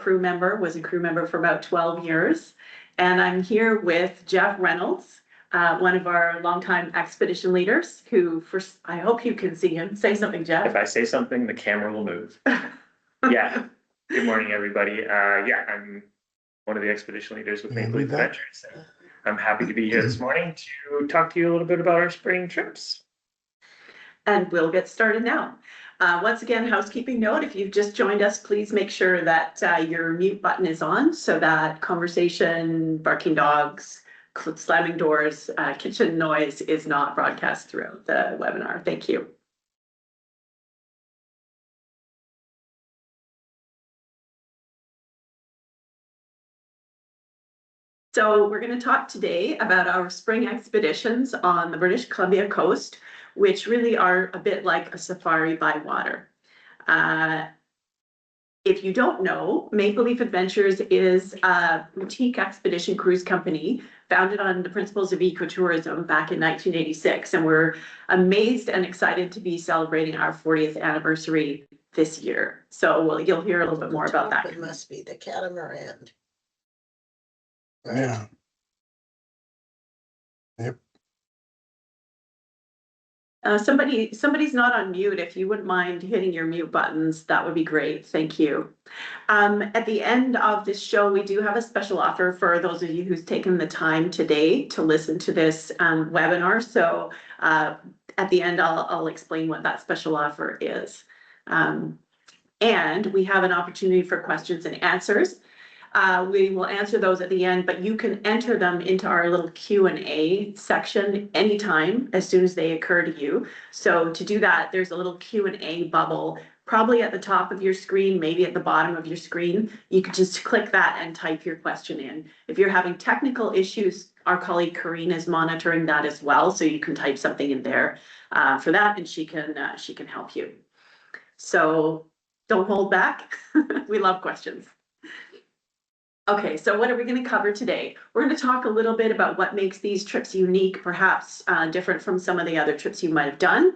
crew member, was a crew member for about 12 years. And I'm here with Jeff Reynolds, one of our longtime expedition leaders who, first, I hope you can see him. Say something, Jeff. If I say something, the camera will move. Yeah. Good morning, everybody. Yeah, I'm one of the expedition leaders with Maple Leaf Adventures. And I'm happy to be here this morning to talk to you a little bit about our spring trips. And we'll get started now. Once again, housekeeping note, if you've just joined us, please make sure that your mute button is on so that conversation, barking dogs, slamming doors, kitchen noise is not broadcast throughout the webinar. Thank you. So we're going to talk today about our spring expeditions on the British Columbia coast, which really are a bit like a safari by water. If you don't know, Maple Leaf Adventures is a boutique expedition cruise company founded on the principles of ecotourism back in 1986. And we're amazed and excited to be celebrating our 40th anniversary this year. So you'll hear a little bit more about that. It must be the catamaran. Yeah. Yep. Somebody's not on mute. If you wouldn't mind hitting your mute buttons, that would be great. Thank you. At the end of this show, we do have a special offer for those of you who's taken the time today to listen to this webinar. So at the end, I'll explain what that special offer is. And we have an opportunity for questions and answers. We will answer those at the end, but you can enter them into our little Q&A section anytime as soon as they occur to you. So to do that, there's a little Q&A bubble probably at the top of your screen, maybe at the bottom of your screen. You could just click that and type your question in. If you're having technical issues, our colleague Karine is monitoring that as well, so you can type something in there for that, and she can help you. So don't hold back. We love questions. Okay, so what are we going to cover today? We're going to talk a little bit about what makes these trips unique, perhaps different from some of the other trips you might have done.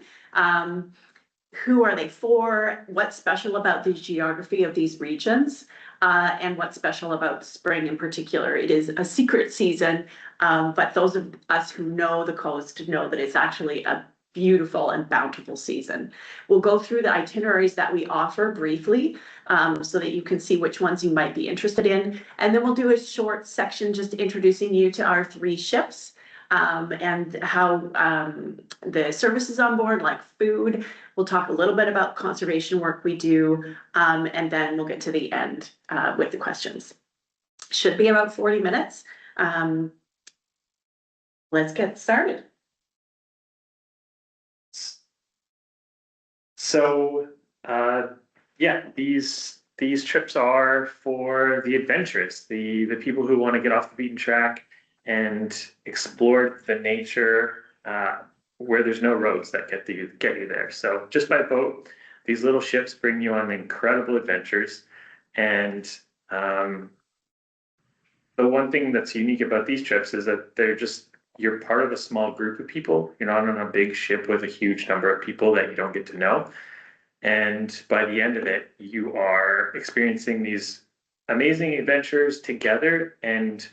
Who are they for? What's special about the geography of these regions? And what's special about spring in particular? It is a secret season, but those of us who know the coast know that it's actually a beautiful and bountiful season. We'll go through the itineraries that we offer briefly so that you can see which ones you might be interested in. And then we'll do a short section just introducing you to our 3 ships and how the services on board, like food. We'll talk a little bit about conservation work we do, and then we'll get to the end with the questions. Should be about 40 minutes. Let's get started. So, yeah, these trips are for the adventurous, the people who want to get off the beaten track and explore the nature where there's no roads that get you there. So just by boat, these little ships bring you on incredible adventures. And the one thing that's unique about these trips is that you're part of a small group of people. You're not on a big ship with a huge number of people that you don't get to know. And by the end of it, you are experiencing these amazing adventures together. And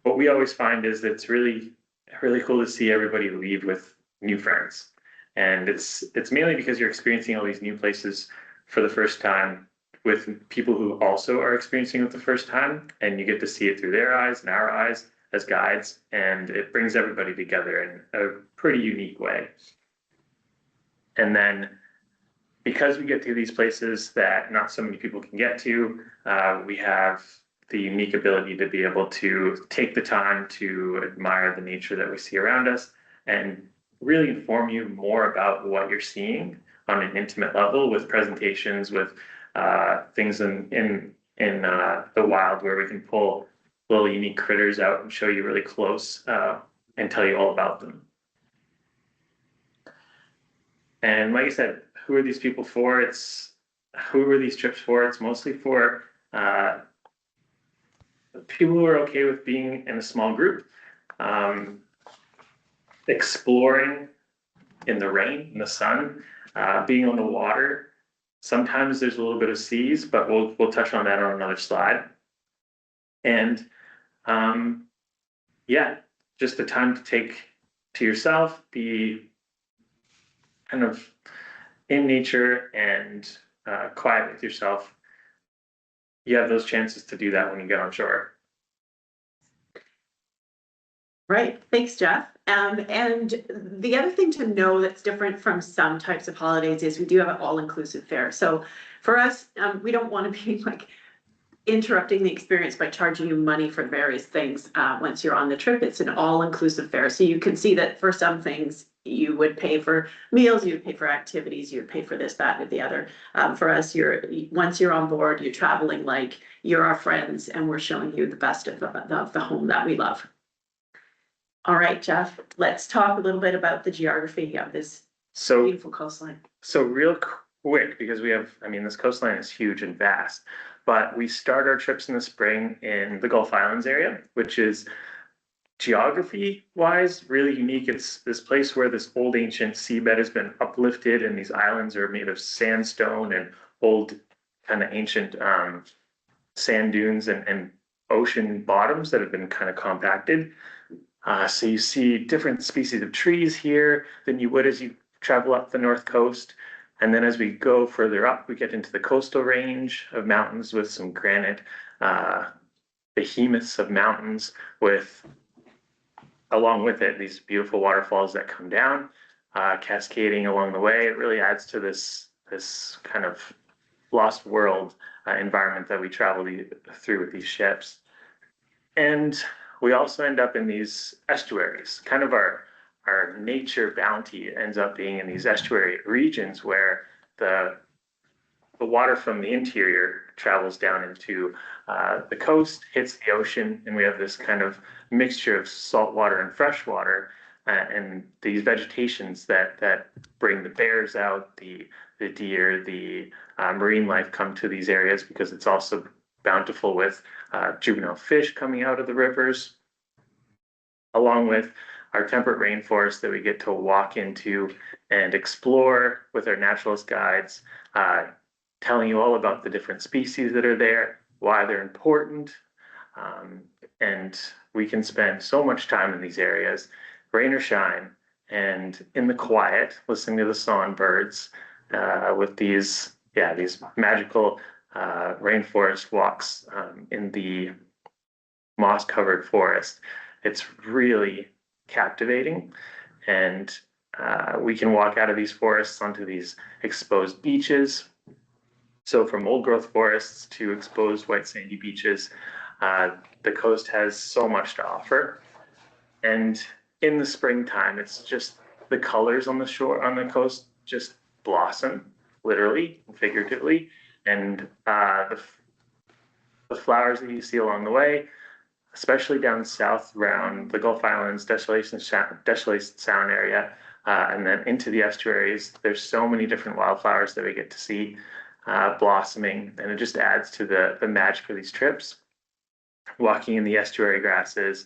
what we always find is that it's really, really cool to see everybody leave with new friends. And it's mainly because you're experiencing all these new places for the first time with people who also are experiencing it the first time. And you get to see it through their eyes and our eyes as guides, and it brings everybody together in a pretty unique way. And then because we get to these places that not so many people can get to, we have the unique ability to be able to take the time to admire the nature that we see around us and really inform you more about what you're seeing on an intimate level with presentations, with things in the wild where we can pull little unique critters out and show you really close and tell you all about them. And like I said, who are these people for? Who are these trips for? It's mostly for people who are okay with being in a small group, exploring in the rain, in the sun, being on the water, Sometimes there's a little bit of seas, but we'll touch on that on another slide. And yeah, just the time to take to yourself, be kind of in nature and quiet with yourself. You have those chances to do that when you get on shore. Right, thanks, Jeff. And the other thing to know that's different from some types of holidays is we do have an all-inclusive fare. So for us, we don't want to be like interrupting the experience by charging you money for various things once you're on the trip. It's an all-inclusive fare. So you can see that for some things, you would pay for meals, you would pay for activities, you would pay for this, that, and the other. For us, once you're on board, you're traveling like you're our friends, and we're showing you the best of the home that we love. All right, Jeff, let's talk a little bit about the geography of this beautiful coastline. So real quick, because this coastline is huge and vast, but we start our trips in the spring in the Gulf Islands area, which is geography-wise really unique. It's this place where this old ancient seabed has been uplifted, and these islands are made of sandstone and old kind of ancient sand dunes and ocean bottoms that have been kind of compacted. So you see different species of trees here than you would as you travel up the north coast. And then as we go further up, we get into the coastal range of mountains with some granite behemoths of mountains with, along with it, these beautiful waterfalls that come down, cascading along the way. It really adds to this kind of lost world environment that we travel through with these ships. And we also end up in these estuaries. Kind of our nature bounty ends up being in these estuary regions where the water from the interior travels down into the coast, hits the ocean, and we have this kind of mixture of salt water and fresh water, and these vegetations that bring the bears out, the deer, the marine life come to these areas because it's also bountiful with juvenile fish coming out of the rivers, along with our temperate rainforest that we get to walk into and explore with our naturalist guides, telling you all about the different species that are there, why they're important. And we can spend so much time in these areas, rain or shine, and in the quiet, listening to the songbirds with these magical rainforest walks in the moss-covered forest. It's really captivating, and we can walk out of these forests onto these exposed beaches. So from old growth forests to exposed white sandy beaches, the coast has so much to offer. And in the springtime, it's just the colors on the shore, on the coast, just blossom, literally and figuratively. And the flowers that you see along the way, especially down south around the Gulf Islands, Desolation Sound area, and then into the estuaries, there's so many different wildflowers that we get to see blossoming, and it just adds to the magic of these trips. Walking in the estuary grasses,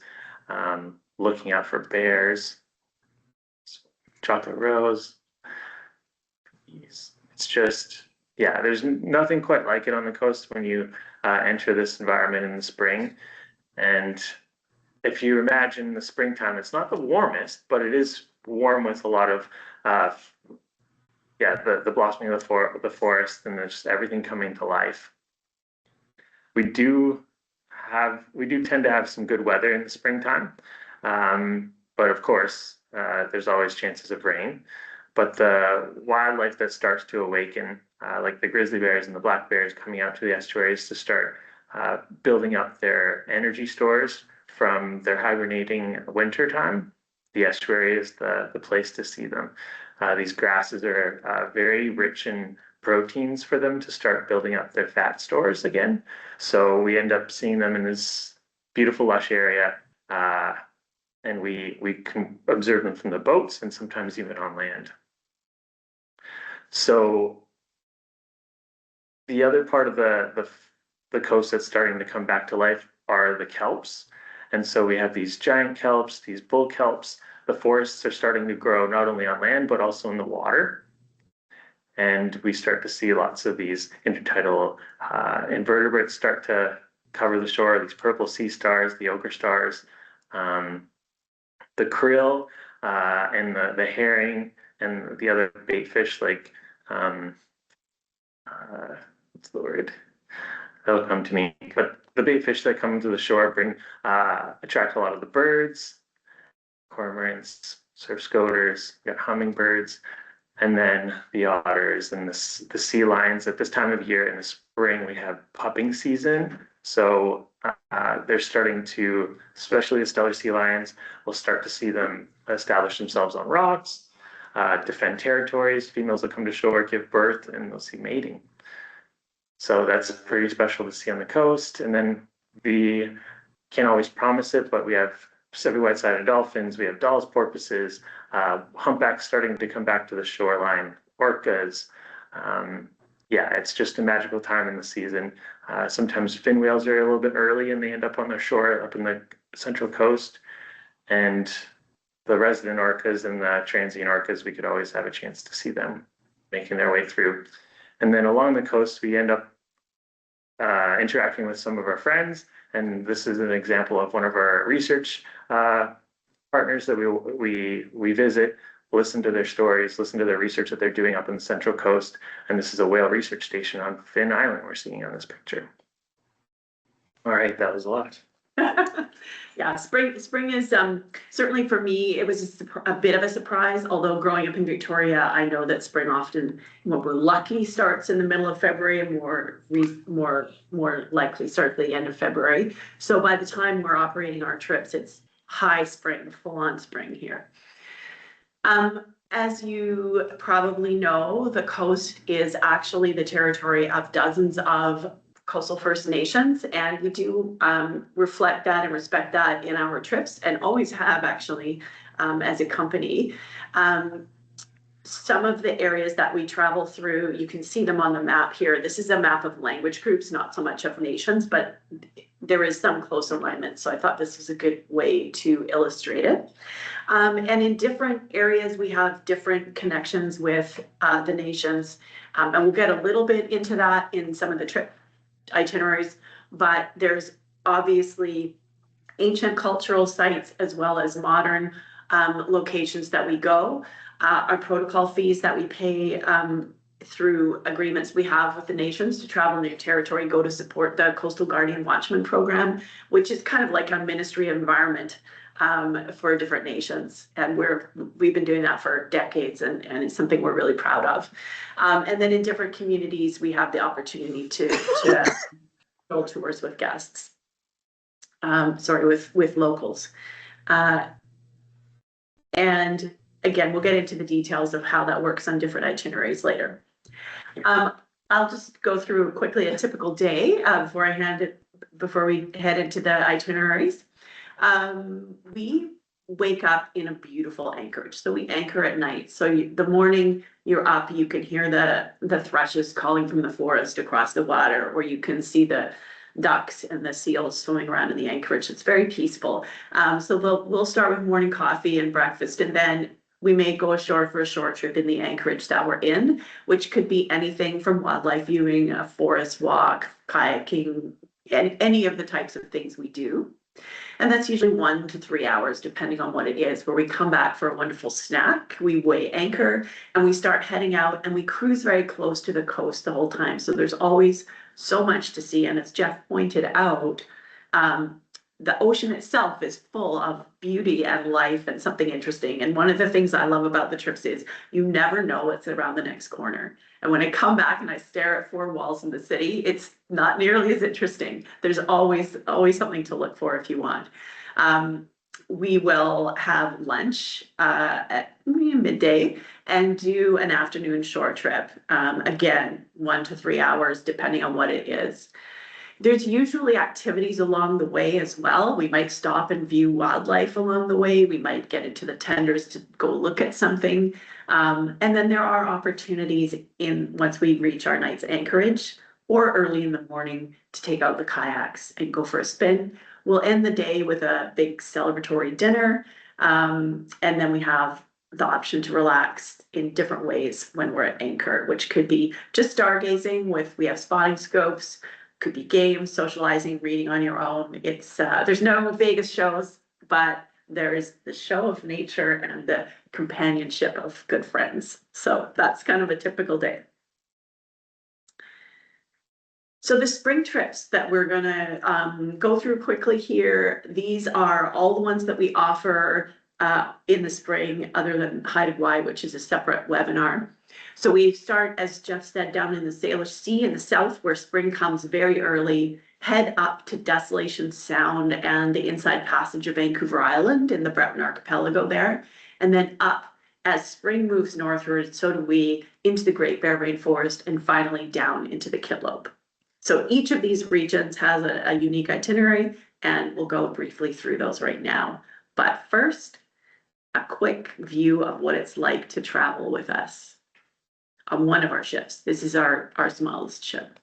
looking out for bears, chocolate rose. It's just, yeah, there's nothing quite like it on the coast when you enter this environment in the spring. And if you imagine the springtime, it's not the warmest, but it is warm with a lot of, the blossoming of the forest and just everything coming to life. We do tend to have some good weather in the springtime, but of course, there's always chances of rain. But the wildlife that starts to awaken, like the grizzly bears and the black bears coming out to the estuaries to start building up their energy stores from their hibernating winter time, the estuary is the place to see them. These grasses are very rich in proteins for them to start building up their fat stores again. So we end up seeing them in this beautiful lush area, and we can observe them from the boats and sometimes even on land. So the other part of the coast that's starting to come back to life are the kelps. And so we have these giant kelps, these bull kelps. The forests are starting to grow not only on land, but also in the water. and we start to see lots of these intertidal invertebrates start to cover the shore, these purple sea stars, the ochre stars, the krill, and the herring, and the other bait fish like, what's the word? That'll come to me. But the bait fish that come to the shore attract a lot of the birds, cormorants, surf scoters, we got hummingbirds, and then the otters and the sea lions. At this time of year in the spring, we have pupping season. So they're starting to, especially the stellar sea lions, we'll start to see them establish themselves on rocks, defend territories. Females will come to shore, give birth, and they'll see mating. So that's pretty special to see on the coast. And then we can't always promise it, but we have Pacific white-sided dolphins, we have Dall's porpoises, humpbacks starting to come back to the shoreline, orcas. Yeah, it's just a magical time in the season. Sometimes fin whales are a little bit early and they end up on the shore up in the central coast. And the resident orcas and the transient orcas, we could always have a chance to see them making their way through. And then along the coast, we end up interacting with some of our friends. And this is an example of one of our research partners that we visit, listen to their stories, listen to their research that they're doing up in the Central Coast. And this is a whale research station on Finn Island we're seeing on this picture. All right, that was a lot. Yeah, spring is certainly for me, it was a bit of a surprise. Although growing up in Victoria, I know that spring often, when we're lucky, starts in the middle of February, and more likely starts at the end of February. So by the time we're operating our trips, it's high spring, full on spring here. As you probably know, the coast is actually the territory of dozens of coastal First Nations, and we do reflect that and respect that in our trips, and always have actually as a company. Some of the areas that we travel through, you can see them on the map here. This is a map of language groups, not so much of nations, but there is some close alignment. So I thought this was a good way to illustrate it. And in different areas, we have different connections with the nations. And we'll get a little bit into that in some of the trip itineraries, but there's obviously ancient cultural sites as well as modern locations that we go. Our protocol fees that we pay through agreements we have with the nations to travel in their territory go to support the Coastal Guardian Watchman program, which is kind of like a Ministry of Environment for different nations. And we've been doing that for decades, and it's something we're really proud of. And then in different communities, we have the opportunity to go tours with guests. With locals. And again, we'll get into the details of how that works on different itineraries later. I'll just go through quickly a typical day before we head into the itineraries. We wake up in a beautiful anchorage. So we anchor at night. So the morning you're up, you can hear the thrushes calling from the forest across the water, or you can see the ducks and the seals swimming around in the anchorage. It's very peaceful. So we'll start with morning coffee and breakfast, and then we may go ashore for a short trip in the anchorage that we're in, which could be anything from wildlife viewing, a forest walk, kayaking, and any of the types of things we do. And that's usually 1 to 3 hours, depending on what it is, where we come back for a wonderful snack, we weigh anchor, and we start heading out, and we cruise very close to the coast the whole time. So there's always so much to see. And as Jeff pointed out, the ocean itself is full of beauty and life and something interesting. And one of the things I love about the trips is you never know what's around the next corner. And when I come back and I stare at four walls in the city, it's not nearly as interesting. There's always something to look for if you want. We will have lunch at midday and do an afternoon shore trip. Again, 1 to 3 hours, depending on what it is. There's usually activities along the way as well. We might stop and view wildlife along the way. We might get into the tenders to go look at something. And then there are opportunities once we reach our night's anchorage or early in the morning to take out the kayaks and go for a spin. We'll end the day with a big celebratory dinner. And then we have the option to relax in different ways when we're at anchor, which could be just stargazing we have spotting scopes, could be games, socializing, reading on your own. It's there's no Vegas shows, but there is the show of nature and the companionship of good friends. So that's kind of a typical day. So the spring trips that we're gonna go through quickly here, these are all the ones that we offer in the spring, other than Hide Why, which is a separate webinar. So we start, as Jeff said, down in the Salish Sea in the south, where spring comes very early, head up to Desolation Sound and the Inside Passage of Vancouver Island in the Breton Archipelago there, and then up as spring moves northward, so do we, into the Great Bear Rainforest, and finally down into the Kitlope. So each of these regions has a unique itinerary, and we'll go briefly through those right now. But first, a quick view of what it's like to travel with us on one of our ships. This is our smallest ship.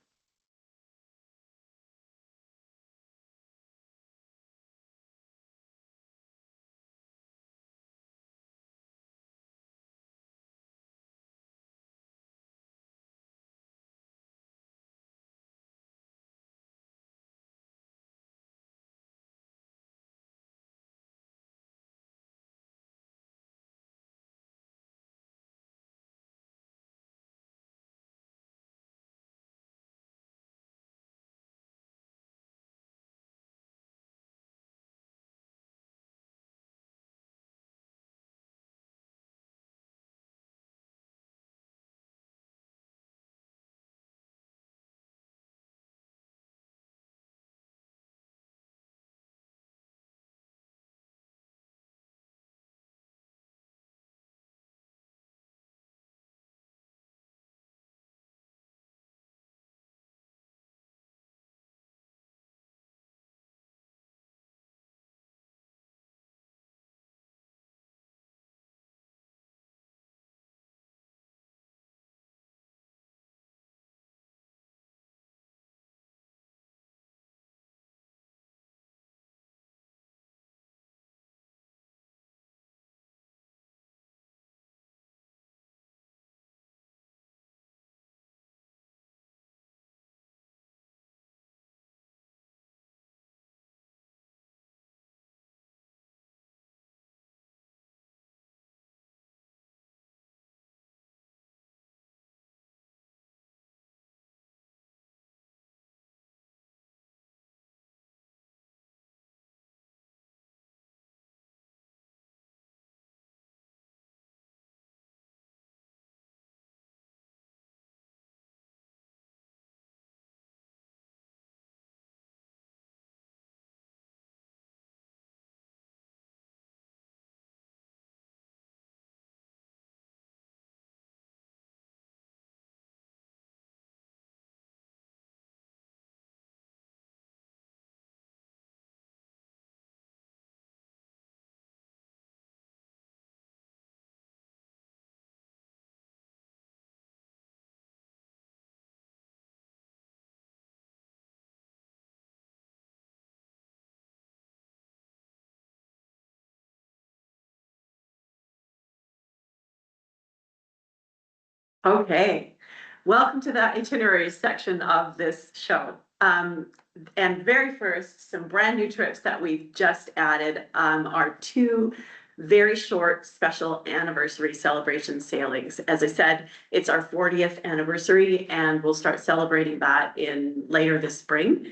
Okay, welcome to the itinerary section of this show. And very first, some brand new trips that we've just added are two very short special anniversary celebration sailings. As I said, it's our 40th anniversary, and we'll start celebrating that in later this spring.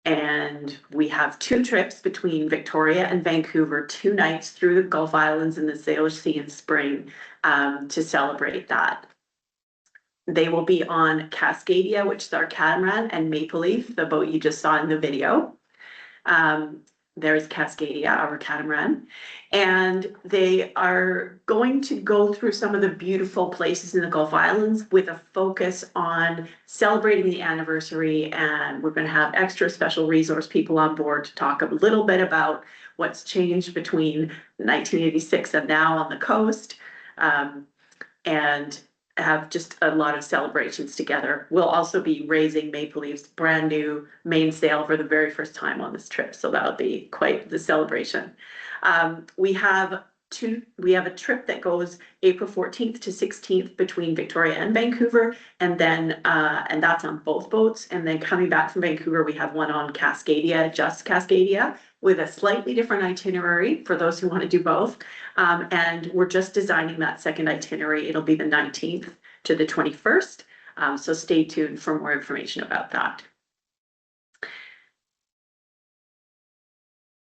And we have two trips between Victoria and Vancouver, 2 nights through the Gulf Islands and the Salish Sea in spring to celebrate that. They will be on Cascadia, which is our catamaran, and Maple Leaf, the boat you just saw in the video. There's Cascadia, our catamaran. And they are going to go through some of the beautiful places in the Gulf Islands with a focus on celebrating the anniversary. And we're going to have extra special resource people on board to talk a little bit about what's changed between 1986 and now on the coast. And have just a lot of celebrations together. We'll also be raising Maple Leaf's brand new mainsail for the very first time on this trip. So that'll be quite the celebration. We have we have a trip that goes April 14th to 16th between Victoria and Vancouver, and then and that's on both boats. And then coming back from Vancouver, we have one on Cascadia, just Cascadia, with a slightly different itinerary for those who want to do both. And we're just designing that second itinerary. It'll be the 19th to the 21st. So stay tuned for more information about that.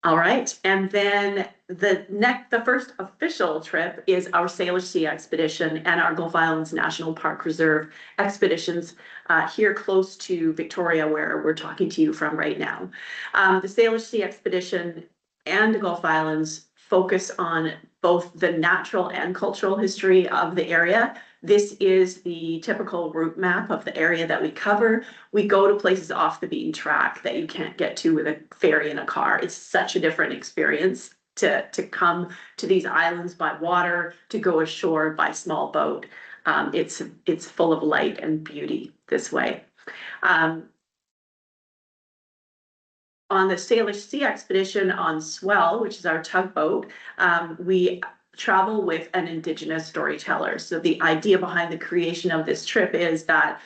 All right, and then the first official trip is our Salish Sea expedition and our Gulf Islands National Park Reserve expeditions here close to Victoria, where we're talking to you from right now. The Salish Sea expedition and the Gulf Islands focus on both the natural and cultural history of the area. This is the typical route map of the area that we cover. We go to places off the beaten track that you can't get to with a ferry and a car. It's such a different experience to come to these islands by water, to go ashore by small boat. It's full of light and beauty this way. On the Salish Sea expedition on Swell, which is our tugboat, we travel with an Indigenous storyteller. So the idea behind the creation of this trip is that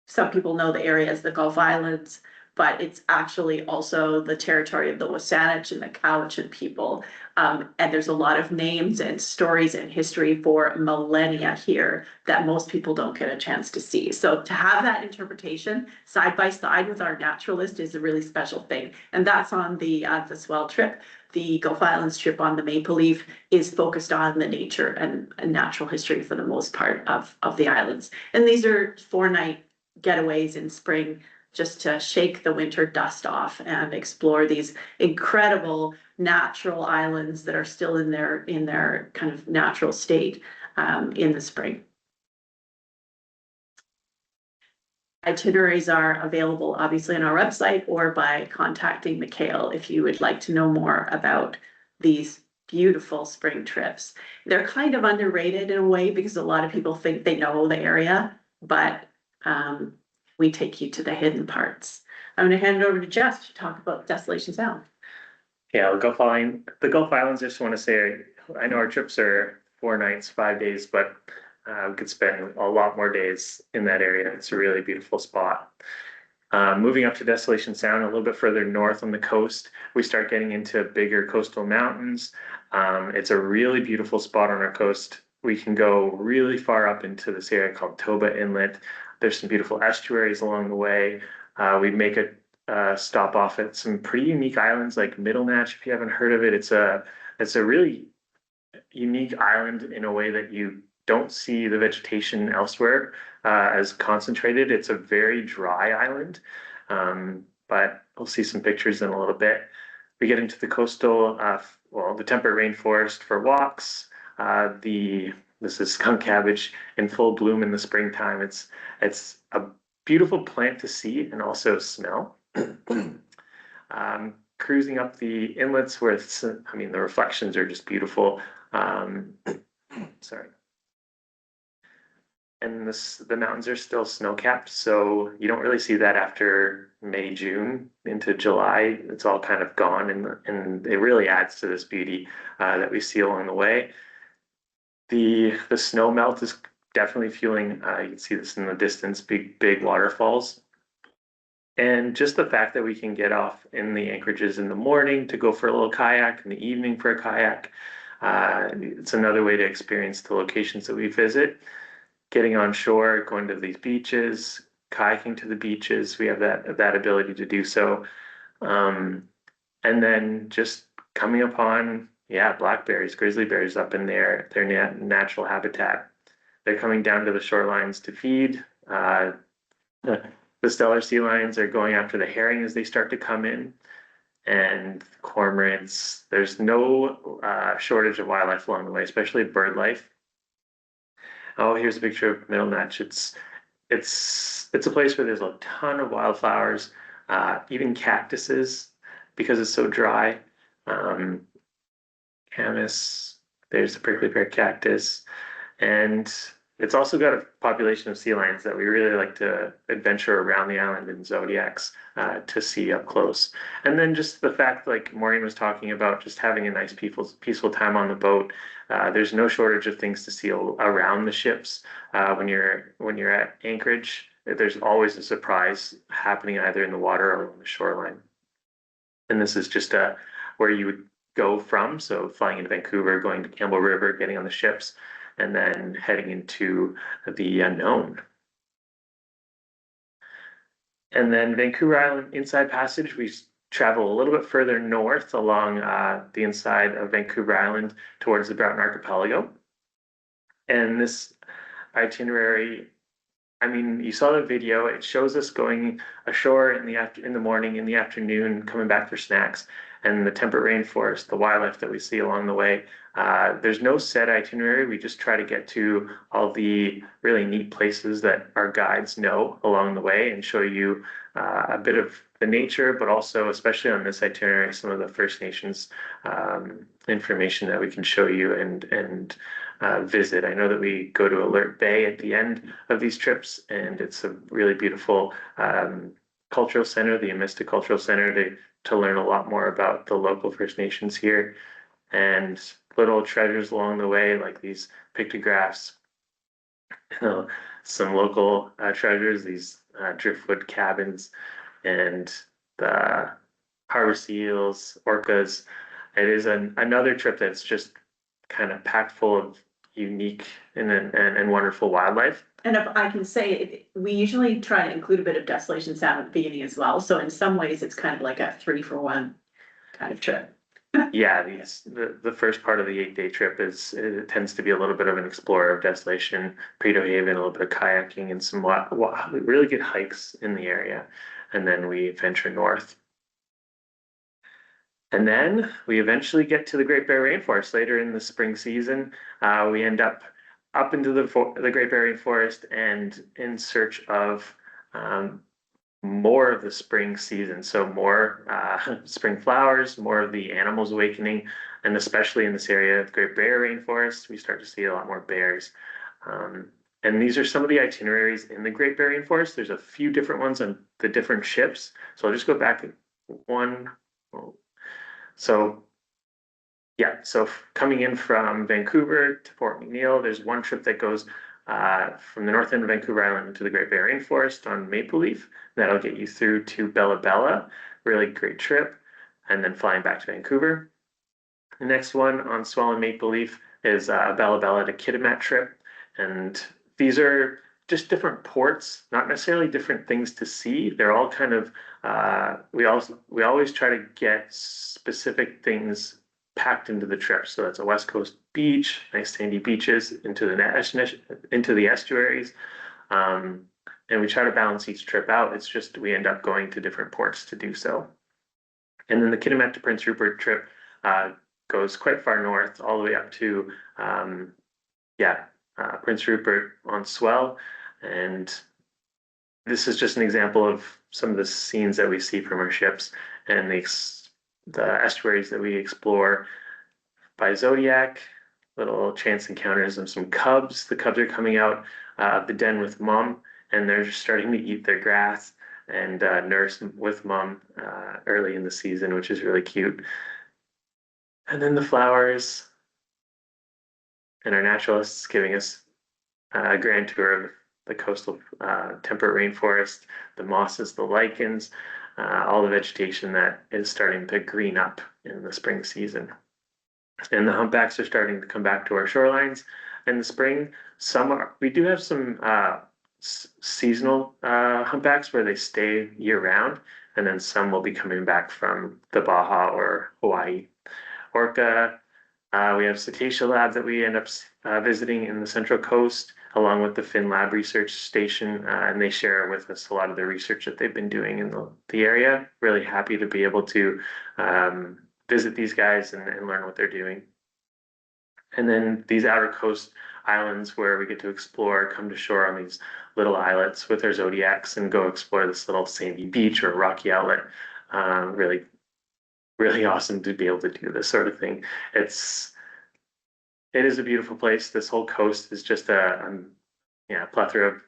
some people know the area as the Gulf Islands, but it's actually also the territory of the Wasanich and the Cowichan people. And there's a lot of names and stories and history for millennia here that most people don't get a chance to see. So to have that interpretation side by side with our naturalist is a really special thing. And that's on the Swell trip. The Gulf Islands trip on the Maple Leaf is focused on the nature and natural history for the most part of the islands. And these are 4-night getaways in spring, just to shake the winter dust off and explore these incredible natural islands that are still in their kind of natural state in the spring. Itineraries are available obviously on our website or by contacting Mikhail if you would like to know more about these beautiful spring trips. They're kind of underrated in a way because a lot of people think they know the area, but we take you to the hidden parts. I'm going to hand it over to Jess to talk about Desolation Sound. Yeah, the Gulf Islands, I just want to say, I know our trips are 4 nights, 5 days, but we could spend a lot more days in that area. It's a really beautiful spot. Moving up to Desolation Sound, a little bit further north on the coast, we start getting into bigger coastal mountains. It's a really beautiful spot on our coast. We can go really far up into this area called Toba Inlet. There's some beautiful estuaries along the way. We make a stop off at some pretty unique islands like Middle Natch. If you haven't heard of it, it's a really unique island in a way that you don't see the vegetation elsewhere as concentrated. It's a very dry island, but we'll see some pictures in a little bit. We get into the coastal, the temperate rainforest for walks. This is skunk cabbage in full bloom in the springtime. It's a beautiful plant to see and also smell. Cruising up the inlets where the reflections are just beautiful. Sorry. And the mountains are still snow-capped, so you don't really see that after May, June into July. It's all kind of gone, and it really adds to this beauty that we see along the way. The snow melt is definitely fueling, you can see this in the distance, big waterfalls. And just the fact that we can get off in the anchorages in the morning to go for a little kayak, in the evening for a kayak, it's another way to experience the locations that we visit. Getting on shore, going to these beaches, kayaking to the beaches, we have that ability to do so. And then just coming upon, blackberries, grizzly bears up in their natural habitat. They're coming down to the shorelines to feed. The stellar sea lions are going after the herring as they start to come in. And cormorants, there's no shortage of wildlife along the way, especially bird life. Oh, here's a picture of Middle Natch. It's a place where there's a ton of wildflowers, even cactuses, because it's so dry. Camas, there's the prickly pear cactus, and it's also got a population of sea lions that we really like to adventure around the island in zodiacs to see up close. And then just the fact, like Maureen was talking about, just having a nice peaceful time on the boat. There's no shortage of things to see around the ships when you're at Anchorage. There's always a surprise happening either in the water or on the shoreline. And this is just where you would go from. So flying into Vancouver, going to Campbell River, getting on the ships, and then heading into the unknown. And then Vancouver Island Inside Passage, we travel a little bit further north along the inside of Vancouver Island towards the Broughton Archipelago. And this itinerary, I mean, you saw the video. It shows us going ashore in the morning, in the afternoon, coming back for snacks, and the temperate rainforest, the wildlife that we see along the way. There's no set itinerary. We just try to get to all the really neat places that our guides know along the way and show you a bit of the nature, but also, especially on this itinerary, some of the First Nations information that we can show you and visit. I know that we go to Alert Bay at the end of these trips, and it's a really beautiful cultural center, the Amista Cultural Center, to learn a lot more about the local First Nations here, and little treasures along the way, like these pictographs, some local treasures, these driftwood cabins, and the harbor seals, orcas. It is another trip that's just kind of packed full of unique and wonderful wildlife. And if I can say, we usually try to include a bit of Desolation Sound at the beginning as well. So in some ways, it's kind of like a 3-for-1 kind of trip. Yeah, the first part of the 8-day trip it tends to be a little bit of an explorer of Desolation, Prado Haven, a little bit of kayaking, and some really good hikes in the area. And then we venture north. And then we eventually get to the Great Bear Rainforest later in the spring season. We end up into the Great Bear Rainforest and in search of more of the spring season. So more spring flowers, more of the animals awakening, and especially in this area of the Great Bear Rainforest, we start to see a lot more bears. And these are some of the itineraries in the Great Bear Rainforest. There's a few different ones on the different ships. So I'll just go back one. So yeah, so coming in from Vancouver to Port McNeill, there's one trip that goes from the north end of Vancouver Island to the Great Bear Rainforest on Maple Leaf. That'll get you through to Bella Bella, really great trip, and then flying back to Vancouver. The next one on Swell and Maple Leaf is Bella Bella to Kitimat trip, and these are just different ports, not necessarily different things to see. They're all kind of we always try to get specific things packed into the trip. So that's a West Coast beach, nice sandy beaches into the estuaries, and we try to balance each trip out. It's just we end up going to different ports to do so. And then the Kitimat to Prince Rupert trip goes quite far north, all the way up to Prince Rupert on Swell. And this is just an example of some of the scenes that we see from our ships and the estuaries that we explore by Zodiac, little chance encounters of some cubs. The cubs are coming out of the den with mom, and they're just starting to eat their grass and nurse with mom early in the season, which is really cute. And then the flowers, and our naturalists giving us a grand tour of the coastal temperate rainforest, the mosses, the lichens, all the vegetation that is starting to green up in the spring season. And the humpbacks are starting to come back to our shorelines in the spring. We do have some seasonal humpbacks where they stay year round, and then some will be coming back from the Baja or Hawaii. Orca, we have Cetacea Lab that we end up visiting in the Central Coast, along with the Finn Lab Research Station, and they share with us a lot of the research that they've been doing in the area. Really happy to be able to visit these guys and learn what they're doing. And then these outer coast islands where we get to explore, come to shore on these little islets with our Zodiacs and go explore this little sandy beach or rocky outlet. Really, really awesome to be able to do this sort of thing. It is a beautiful place. This whole coast is just a plethora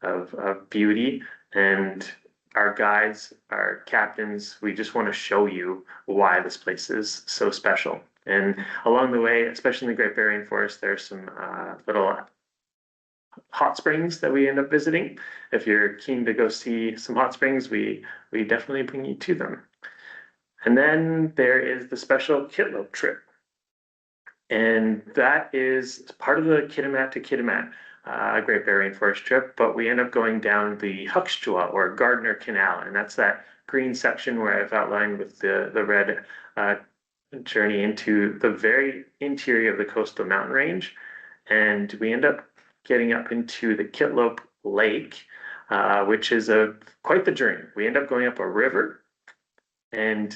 of beauty. And our guides, our captains, we just want to show you why this place is so special. And along the way, especially in the Great Barrier Forest, there's some little hot springs that we end up visiting. If you're keen to go see some hot springs, we definitely bring you to them. And then there is the special Kitlope trip. And that is part of the Kitimat to Kitimat Great Barrier Forest trip, but we end up going down the Huxtua or Gardner Canal, and that's that green section where I've outlined with the red journey into the very interior of the coastal mountain range. And we end up getting up into the Kitlope Lake, which is quite the journey. We end up going up a river, and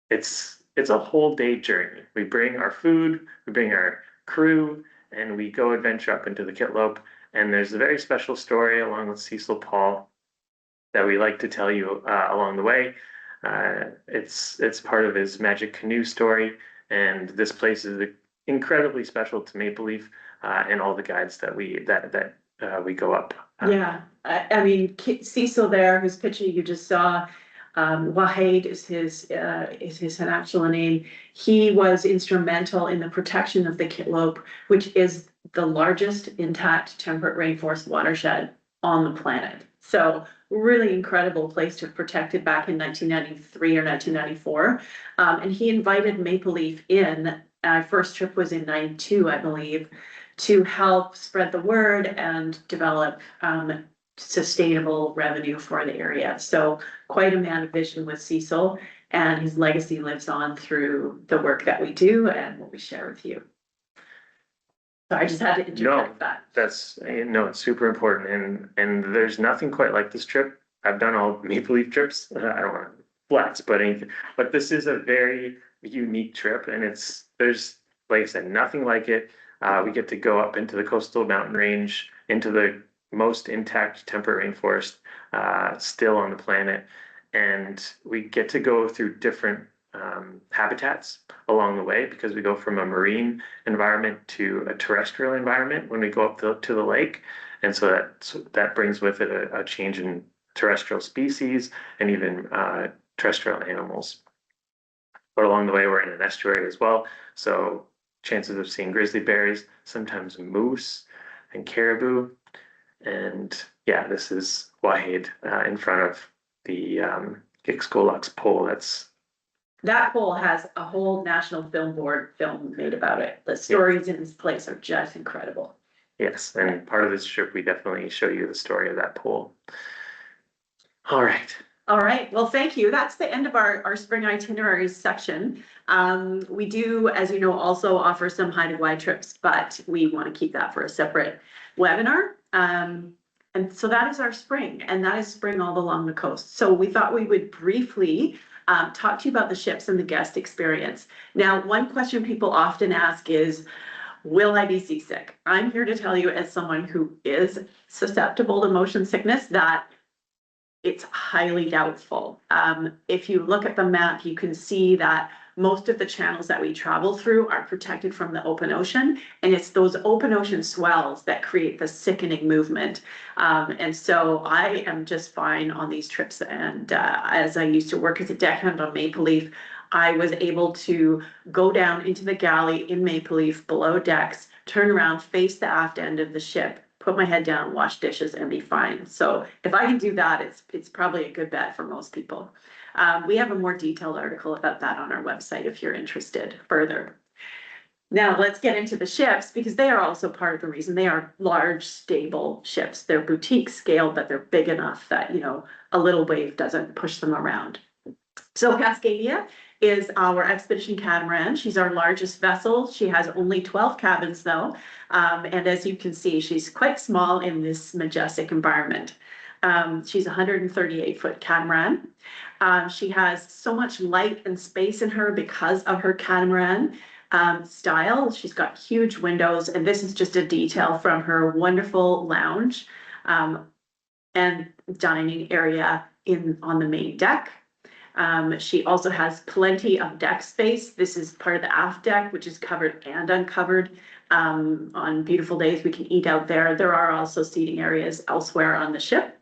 it's a whole day journey. We bring our food, we bring our crew, and we go adventure up into the Kitlope. And there's a very special story along with Cecil Paul that we like to tell you along the way. It's part of his magic canoe story, and this place is incredibly special to Maple Leaf and all the guides that we go up. Yeah, I mean, Cecil there, whose picture you just saw, Wahid is his actual name. He was instrumental in the protection of the Kitlope, which is the largest intact temperate rainforest watershed on the planet. So really incredible place to have protected back in 1993 or 1994. And he invited Maple Leaf in, our first trip was in 92, I believe, to help spread the word and develop sustainable revenue for the area. So quite a man of vision with Cecil, and his legacy lives on through the work that we do and what we share with you. So I just had to interject that. That's it's super important, and there's nothing quite like this trip. I've done all Maple Leaf trips. I don't want to flex, but this is a very unique trip, and there's, like I said, nothing like it. We get to go up into the coastal mountain range, into the most intact temperate rainforest still on the planet, and we get to go through different habitats along the way, because we go from a marine environment to a terrestrial environment when we go up to the lake. And so that brings with it a change in terrestrial species and even terrestrial animals. But along the way, we're in an estuary as well, so chances of seeing grizzly bears, sometimes moose and caribou. And yeah, this is Wahid in front of the Ixkolux pole. That pole has a whole National Film Board film made about it. The stories in this place are just incredible. Yes, and part of this trip, we definitely show you the story of that pole. All right. All right, well, thank you. That's the end of our spring itineraries section. We do, as you know, also offer some Haida Gwaii trips, but we want to keep that for a separate webinar. And so that is our spring, and that is spring all along the coast. So we thought we would briefly talk to you about the ships and the guest experience. Now, one question people often ask is, will I be seasick? I'm here to tell you, as someone who is susceptible to motion sickness, that it's highly doubtful. If you look at the map, you can see that most of the channels that we travel through are protected from the open ocean, and it's those open ocean swells that create the sickening movement. And so I am just fine on these trips. And as I used to work as a deckhand on Maple Leaf, I was able to go down into the galley in Maple Leaf below decks, turn around, face the aft end of the ship, put my head down, wash dishes, and be fine. So if I can do that, it's probably a good bet for most people. We have a more detailed article about that on our website if you're interested further. Now let's get into the ships, because they are also part of the reason. They are large, stable ships. They're boutique scale, but they're big enough that, a little wave doesn't push them around. So Cascadia is our expedition catamaran. She's our largest vessel. She has only 12 cabins though. And as you can see, she's quite small in this majestic environment. She's a 138-foot catamaran. She has so much light and space in her because of her catamaran style. She's got huge windows, and this is just a detail from her wonderful lounge and dining area on the main deck. She also has plenty of deck space. This is part of the aft deck, which is covered and uncovered. On beautiful days, we can eat out there. There are also seating areas elsewhere on the ship.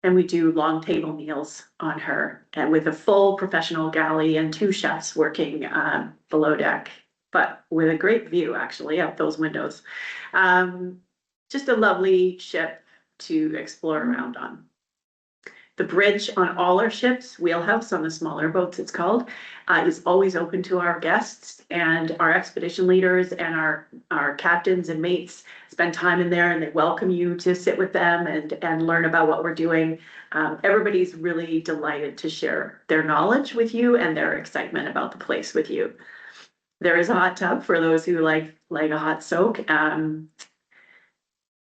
And we do long table meals on her, and with a full professional galley and 2 chefs working below deck, but with a great view actually out those windows. Just a lovely ship to explore around on. The bridge on all our ships, wheelhouse on the smaller boats it's called, is always open to our guests, and our expedition leaders and our captains and mates spend time in there, and they welcome you to sit with them and learn about what we're doing. Everybody's really delighted to share their knowledge with you and their excitement about the place with you. There is a hot tub for those who like a hot soak. And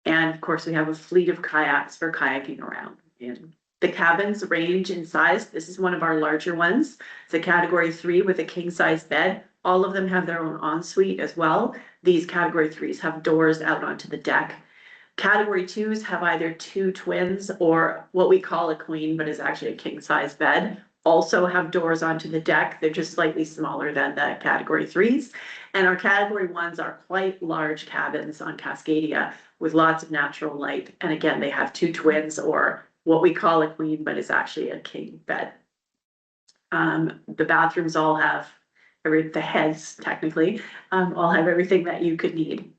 of course, we have a fleet of kayaks for kayaking around. And the cabins range in size. This is one of our larger ones. It's a category 3 with a king size bed. All of them have their own ensuite as well. These category 3s have doors out onto the deck. Category 2s have either 2 twins or what we call a queen, but is actually a king size bed. Also have doors onto the deck. They're just slightly smaller than the category 3s. And our category 1s are quite large cabins on Cascadia with lots of natural light. And again, they have 2 twins or what we call a queen, but is actually a king bed. The bathrooms all have, the heads technically, all have everything that you could need.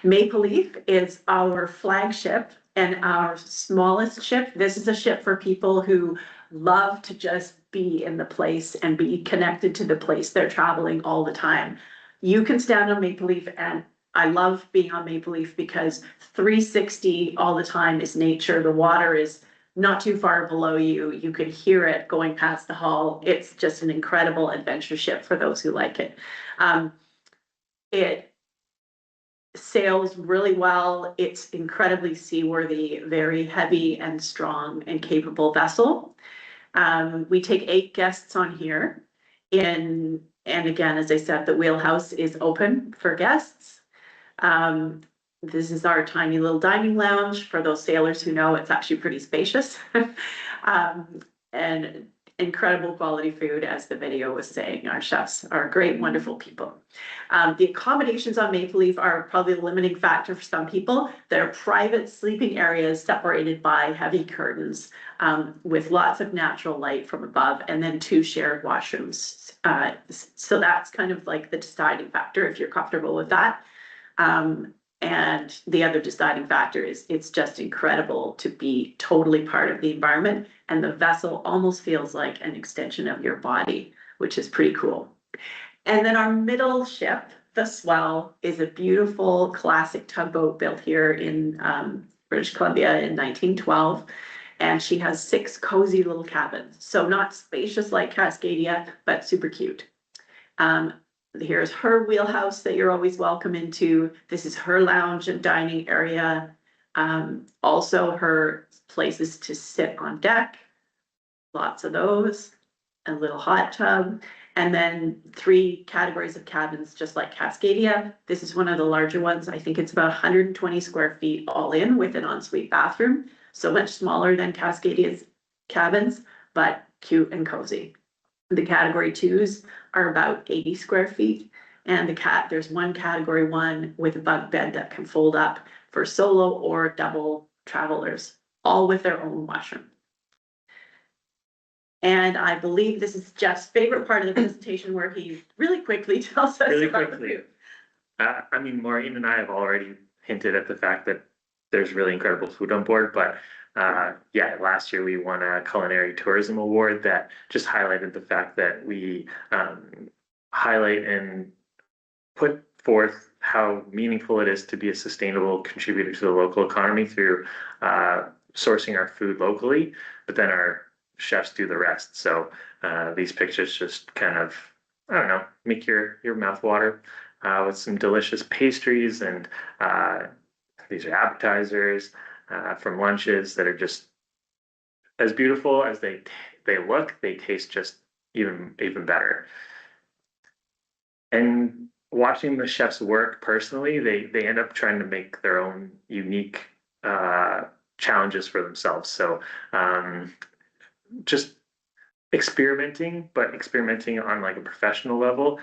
Maple Leaf is our flagship and our smallest ship. This is a ship for people who love to just be in the place and be connected to the place they're traveling all the time. You can stand on Maple Leaf, and I love being on Maple Leaf because 360 all the time is nature. The water is not too far below you. You can hear it going past the hull. It's just an incredible adventure ship for those who like it. It sails really well. It's incredibly seaworthy, very heavy and strong and capable vessel. We take 8 guests on here. And again, as I said, the wheelhouse is open for guests. This is our tiny little dining lounge. For those sailors who know, it's actually pretty spacious. And incredible quality food, as the video was saying. Our chefs are great, wonderful people. The accommodations on Maple Leaf are probably the limiting factor for some people. They're private sleeping areas separated by heavy curtains, with lots of natural light from above, and then 2 shared washrooms. So that's kind of like the deciding factor if you're comfortable with that. And the other deciding factor is it's just incredible to be totally part of the environment, and the vessel almost feels like an extension of your body, which is pretty cool. And then our middle ship, the Swell, is a beautiful classic tugboat built here in British Columbia in 1912. And she has 6 cozy little cabins. So not spacious like Cascadia, but super cute. Here's her wheelhouse that you're always welcome into. This is her lounge and dining area. Also her places to sit on deck. Lots of those. A little hot tub. And then 3 categories of cabins, just like Cascadia. This is one of the larger ones. I think it's about 120 square feet all in with an ensuite bathroom. So much smaller than Cascadia's cabins, but cute and cozy. The category 2s are about 80 square feet. And there's one category 1 with a bunk bed that can fold up for solo or double travelers, all with their own washroom. And I believe this is Jeff's favorite part of the presentation, where he really quickly tells us about the food. I mean, Maureen and I have already hinted at the fact that there's really incredible food on board, but yeah, last year we won a culinary tourism award that just highlighted the fact that we highlight and put forth how meaningful it is to be a sustainable contributor to the local economy through sourcing our food locally, but then our chefs do the rest. So these pictures just kind of, I don't know, make your mouth water with some delicious pastries, and these are appetizers from lunches that are just as beautiful as they look. They taste just even better. And watching the chefs work personally, they end up trying to make their own unique challenges for themselves. So just experimenting, but experimenting on like a professional level,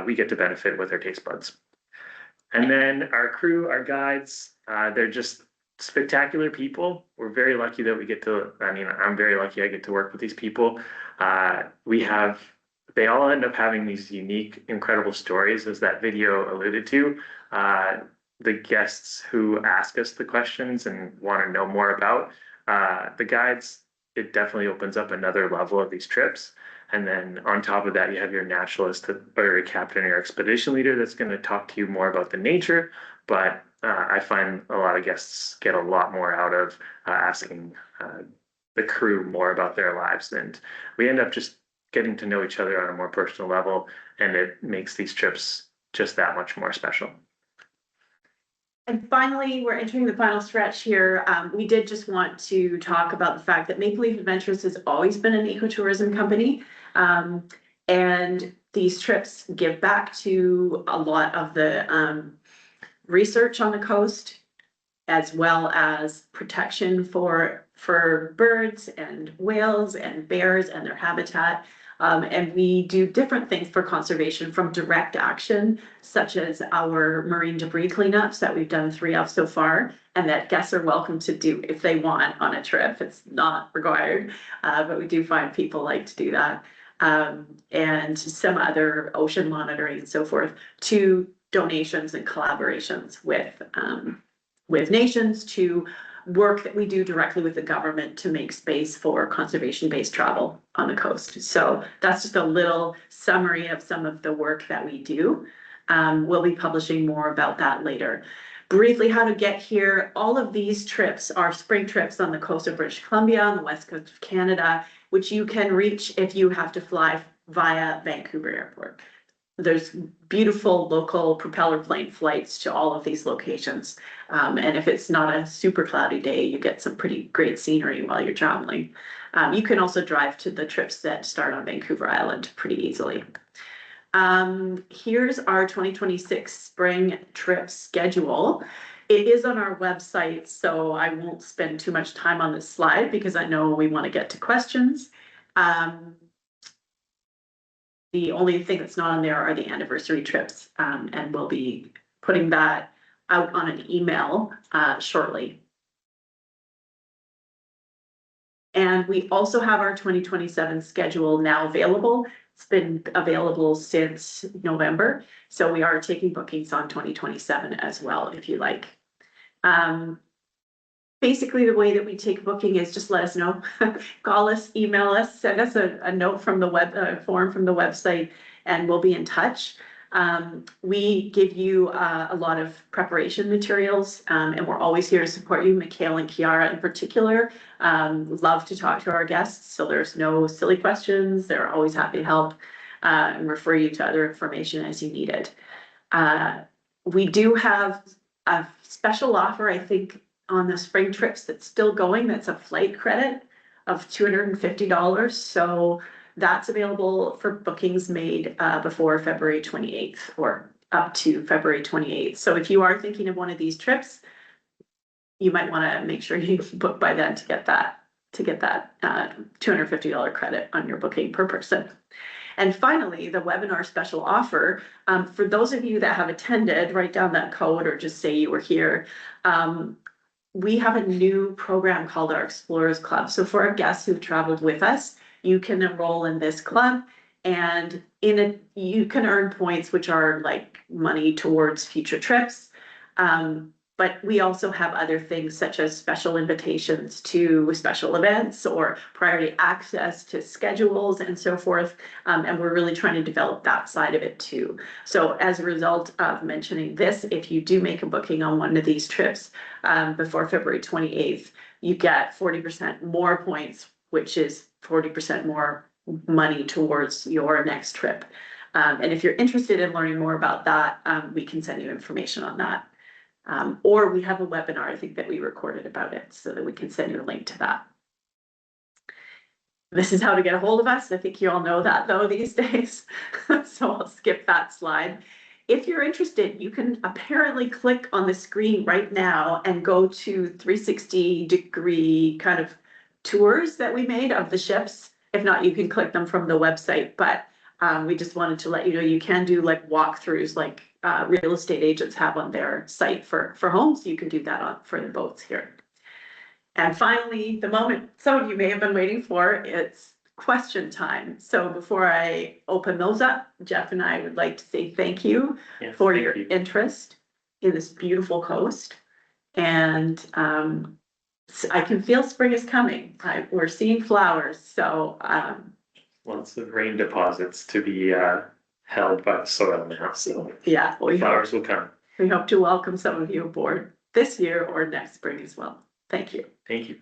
we get to benefit with our taste buds. And then our crew, our guides, they're just spectacular people. We're very lucky that we get to, I mean, I'm very lucky I get to work with these people. They all end up having these unique, incredible stories, as that video alluded to. The guests who ask us the questions and want to know more about the guides, it definitely opens up another level of these trips. And then on top of that, you have your naturalist or your captain or your expedition leader that's going to talk to you more about the nature. But I find a lot of guests get a lot more out of asking the crew more about their lives. And we end up just getting to know each other on a more personal level. And it makes these trips just that much more special. And finally, we're entering the final stretch here. We did just want to talk about the fact that Maple Leaf Adventures has always been an ecotourism company. And these trips give back to a lot of the research on the coast, as well as protection for birds and whales and bears and their habitat. And we do different things for conservation, from direct action, such as our marine debris cleanups that we've done 3 of so far, and that guests are welcome to do if they want on a trip. It's not required, but we do find people like to do that. And some other ocean monitoring and so forth, to donations and collaborations with nations, to work that we do directly with the government to make space for conservation-based travel on the coast. So that's just a little summary of some of the work that we do. We'll be publishing more about that later. Briefly, how to get here. All of these trips are spring trips on the coast of British Columbia, on the west coast of Canada, which you can reach if you have to fly via Vancouver Airport. There's beautiful local propeller plane flights to all of these locations. And if it's not a super cloudy day, you get some pretty great scenery while you're traveling. You can also drive to the trips that start on Vancouver Island pretty easily. Here's our 2026 spring trip schedule. It is on our website, so I won't spend too much time on this slide because I know we want to get to questions. The only thing that's not on there are the anniversary trips, and we'll be putting that out on an email shortly. And we also have our 2027 schedule now available. It's been available since November, so we are taking bookings on 2027 as well, if you like. Basically, the way that we take booking is just let us know, call us, email us, send us a note from the form from the website, and we'll be in touch. We give you a lot of preparation materials, and we're always here to support you. Mikhail and Kiara in particular love to talk to our guests, so there's no silly questions. They're always happy to help and refer you to other information as you need it. We do have a special offer, I think, on the spring trips that's still going. That's a flight credit of $250. So that's available for bookings made before February 28th or up to February 28th. So if you are thinking of one of these trips, you might want to make sure you book by then to get that $250 credit on your booking per person. And finally, the webinar special offer, for those of you that have attended, write down that code or just say you were here. We have a new program called our Explorers Club. So for our guests who've traveled with us, you can enroll in this club, and you can earn points, which are like money towards future trips. But we also have other things such as special invitations to special events or priority access to schedules and so forth. And we're really trying to develop that side of it too. So as a result of mentioning this, if you do make a booking on one of these trips before February 28th, you get 40% more points, which is 40% more money towards your next trip. And if you're interested in learning more about that, we can send you information on that. Or we have a webinar, I think, that we recorded about it, so that we can send you a link to that. This is how to get a hold of us. I think you all know that though these days. So I'll skip that slide. If you're interested, you can apparently click on the screen right now and go to 360-degree kind of tours that we made of the ships If not, you can click them from the website, but we just wanted to let you know you can do like walkthroughs like real estate agents have on their site for homes. You can do that on for the boats here. And finally, the moment some of you may have been waiting for, it's question time. So before I open those up, Jeff and I would like to say thank you for your interest in this beautiful coast. And I can feel spring is coming. We're seeing flowers, so lots of rain deposits to be held by the soil now, so yeah, flowers will come. We hope to welcome some of you aboard this year or next spring as well. Thank you. Thank you.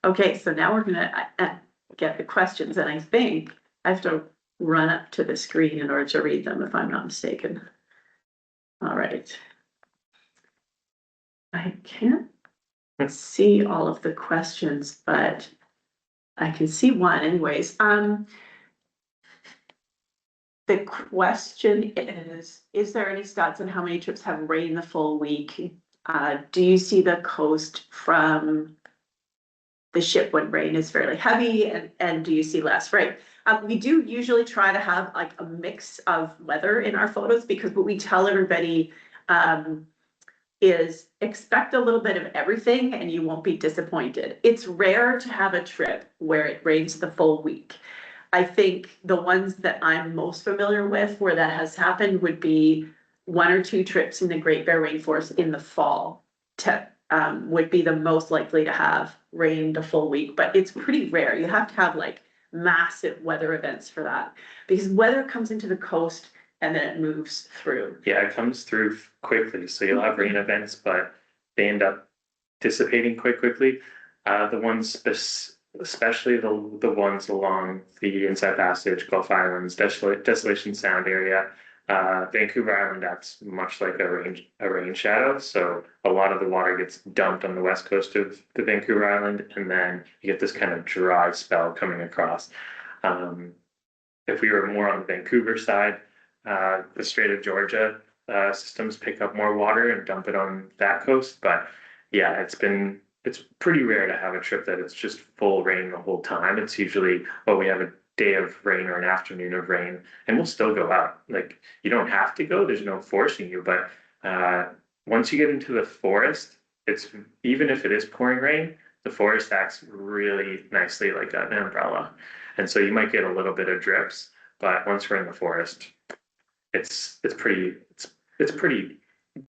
Okay, so now we're gonna get the questions, and I think I have to run up to the screen in order to read them, if I'm not mistaken. All right. I can't see all of the questions, but I can see one anyways. The question is there any stats on how many trips have rained the full week? Do you see the coast from the ship when rain is fairly heavy, and do you see less rain? We do usually try to have like a mix of weather in our photos, because what we tell everybody is expect a little bit of everything and you won't be disappointed. It's rare to have a trip where it rains the full week. I think the ones that I'm most familiar with where that has happened would be 1 or 2 trips in the Great Bear Rainforest in the fall would be the most likely to have rained a full week, but it's pretty rare. You have to have like massive weather events for that, because weather comes into the coast and then it moves through. Yeah, it comes through quickly, so you'll have rain events, but they end up dissipating quite quickly. The ones especially the ones along the Inside Passage, Gulf Islands, Desolation Sound area, Vancouver Island, that's much like a rain shadow. So a lot of the water gets dumped on the west coast of the Vancouver Island, and then you get this kind of dry spell coming across. If we were more on the Vancouver side, the Strait of Georgia systems pick up more water and dump it on that coast. But yeah, it's pretty rare to have a trip that it's just full rain the whole time. It's usually, we have a day of rain or an afternoon of rain, and we'll still go out. Like, you don't have to go, there's no forcing you, but once you get into the forest, it's, even if it is pouring rain, the forest acts really nicely like an umbrella. And so you might get a little bit of drips, but once we're in the forest, it's pretty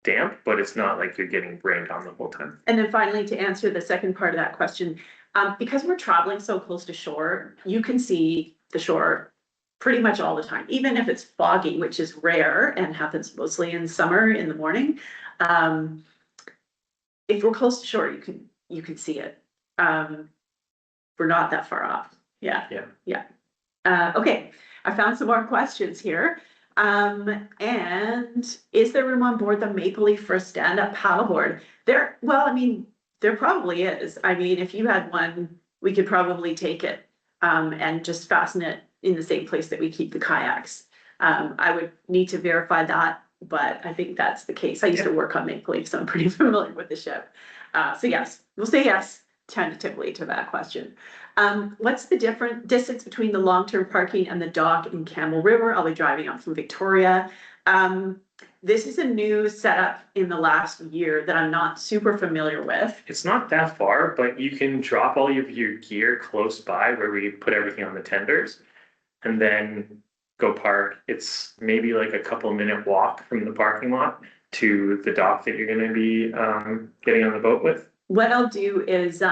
damp, but it's not like you're getting rained on the whole time. And then finally, to answer the second part of that question, because we're traveling so close to shore, you can see the shore pretty much all the time, even if it's foggy, which is rare and happens mostly in summer in the morning. If we're close to shore, you can see it. We're not that far off. Yeah. Okay, I found some more questions here. And is there room on board the Maple Leaf for a stand-up paddleboard? There probably is. I mean, if you had one, we could probably take it and just fasten it in the same place that we keep the kayaks. I would need to verify that, but I think that's the case. I used to work on Maple Leaf, so I'm pretty familiar with the ship. So yes, we'll say yes tentatively to that question. What's the different distance between the long-term parking and the dock in Campbell River? I'll be driving up from Victoria. This is a new setup in the last year that I'm not super familiar with. It's not that far, but you can drop all of your gear close by where we put everything on the tenders and then go park. It's maybe like a couple-minute walk from the parking lot to the dock that you're going to be getting on the boat with. What I'll do is,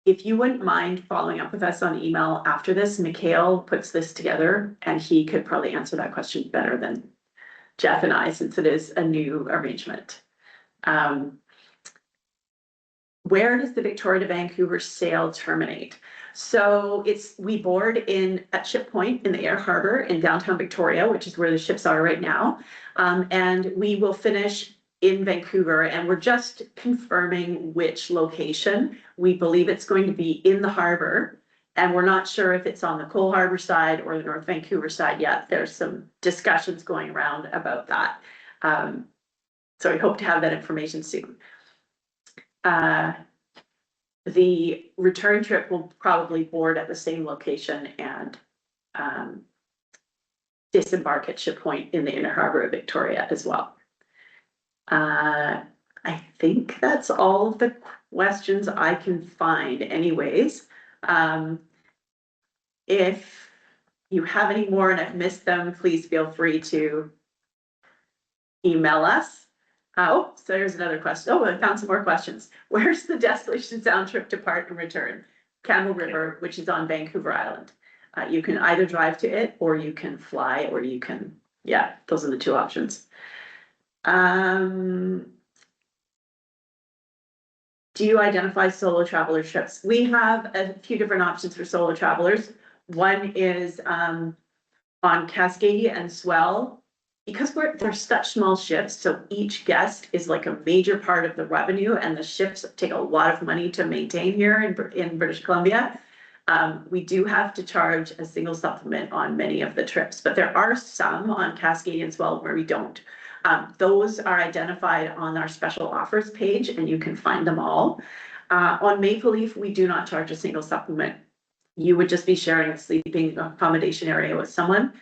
if you wouldn't mind following up with us on email after this, Mikhail puts this together and he could probably answer that question better than Jeff and I, since it is a new arrangement. Where does the Victoria to Vancouver sail terminate? So we board at Ship Point in the Air Harbor in downtown Victoria, which is where the ships are right now. And we will finish in Vancouver, and we're just confirming which location. We believe it's going to be in the harbor, and we're not sure if it's on the Cole Harbor side or the North Vancouver side yet. There's some discussions going around about that. So we hope to have that information soon. The return trip will probably board at the same location and disembark at Ship Point in the Inner Harbor of Victoria as well. I think that's all of the questions I can find anyways. If you have any more and I've missed them, please feel free to email us. Oh, so there's another question. Oh, I found some more questions. Where's the Desolation Sound trip depart and return? Campbell River, which is on Vancouver Island. You can either drive to it or you can fly or you can, yeah, those are the two options. Do you identify solo traveler trips? We have a few different options for solo travelers. One is on Cascadia and Swell. Because they're such small ships, so each guest is like a major part of the revenue, and the ships take a lot of money to maintain here in British Columbia. We do have to charge a single supplement on many of the trips, but there are some on Cascadia and Swell where we don't. Those are identified on our special offers page, and you can find them all. On Maple Leaf, we do not charge a single supplement. You would just be sharing a sleeping accommodation area with someone.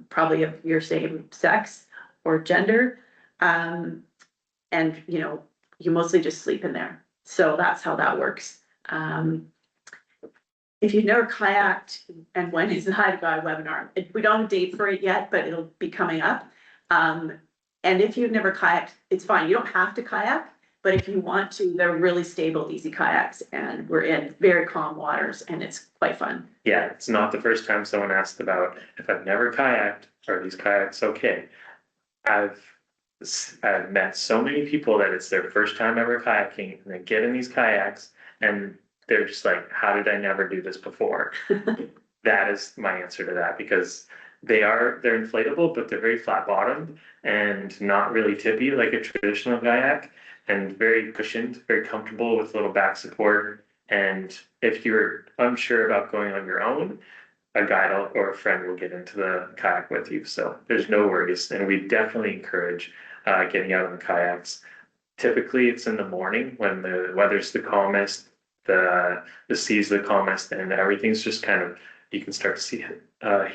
Probably of your same sex or gender. And you know, you mostly just sleep in there. So that's how that works. If you've never kayaked, and when is the High Guide webinar? We don't have a date for it yet, but it'll be coming up. And if you've never kayaked, it's fine. You don't have to kayak, but if you want to, they're really stable, easy kayaks, and we're in very calm waters, and it's quite fun. Yeah, it's not the first time someone asked about if I've never kayaked, are these kayaks okay? I've met so many people that it's their first time ever kayaking, and they get in these kayaks and they're just like, how did I never do this before? That is my answer to that, because they're inflatable, but they're very flat bottomed and not really tippy like a traditional kayak, and very cushioned, very comfortable with little back support. And if you're unsure about going on your own, a guide or a friend will get into the kayak with you. So there's no worries. And we definitely encourage getting out on the kayaks. Typically it's in the morning when the weather's the calmest, the sea's the calmest, and everything's just kind of, you can start to see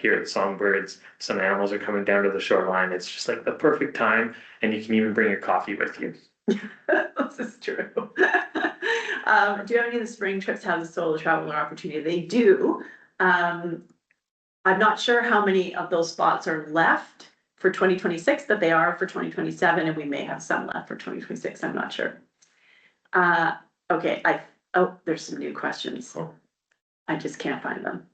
hear the songbirds. Some animals are coming down to the shoreline. It's just like the perfect time, and you can even bring your coffee with you. This is true. Do you have any of the spring trips have the solo traveler opportunity? They do. I'm not sure how many of those spots are left for 2026, but they are for 2027, and we may have some left for 2026. I'm not sure. Okay, there's some new questions. Oh. I just can't find them.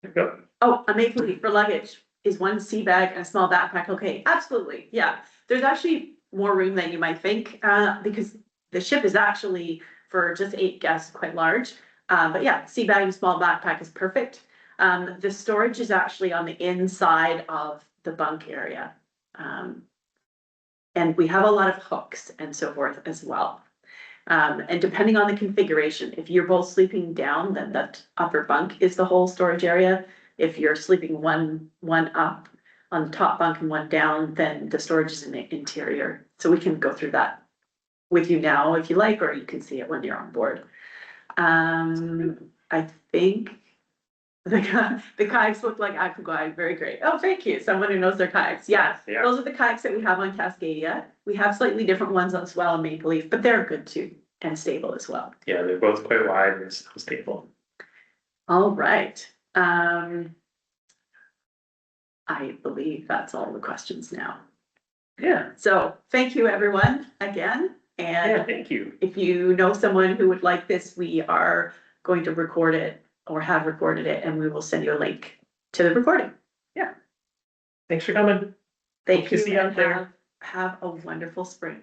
There you go. Oh, a Maple Leaf for luggage. Is one sea bag and a small backpack okay? Absolutely, yeah. There's actually more room than you might think, because the ship is actually, for just 8 guests, quite large. But yeah, sea bag and small backpack is perfect. The storage is actually on the inside of the bunk area. And we have a lot of hooks and so forth as well. And depending on the configuration, if you're both sleeping down, then that upper bunk is the whole storage area. If you're sleeping one up on the top bunk and one down, then the storage is in the interior. So we can go through that with you now if you like, or you can see it when you're on board. I think the kayaks look like aqua glide. Very great. Oh, thank you. Someone who knows their kayaks. Yeah, those are the kayaks that we have on Cascadia. We have slightly different ones on Swell and Maple Leaf, but they're good too and stable as well. Yeah, they're both quite wide and still stable. All right. I believe that's all the questions now. Yeah. So thank you, everyone, again. And Yeah, thank you. if you know someone who would like this, we are going to record it or have recorded it, and we will send you a link to the recording. Yeah. Thanks for coming. Thank Hope to you. see you out And there. have a wonderful spring.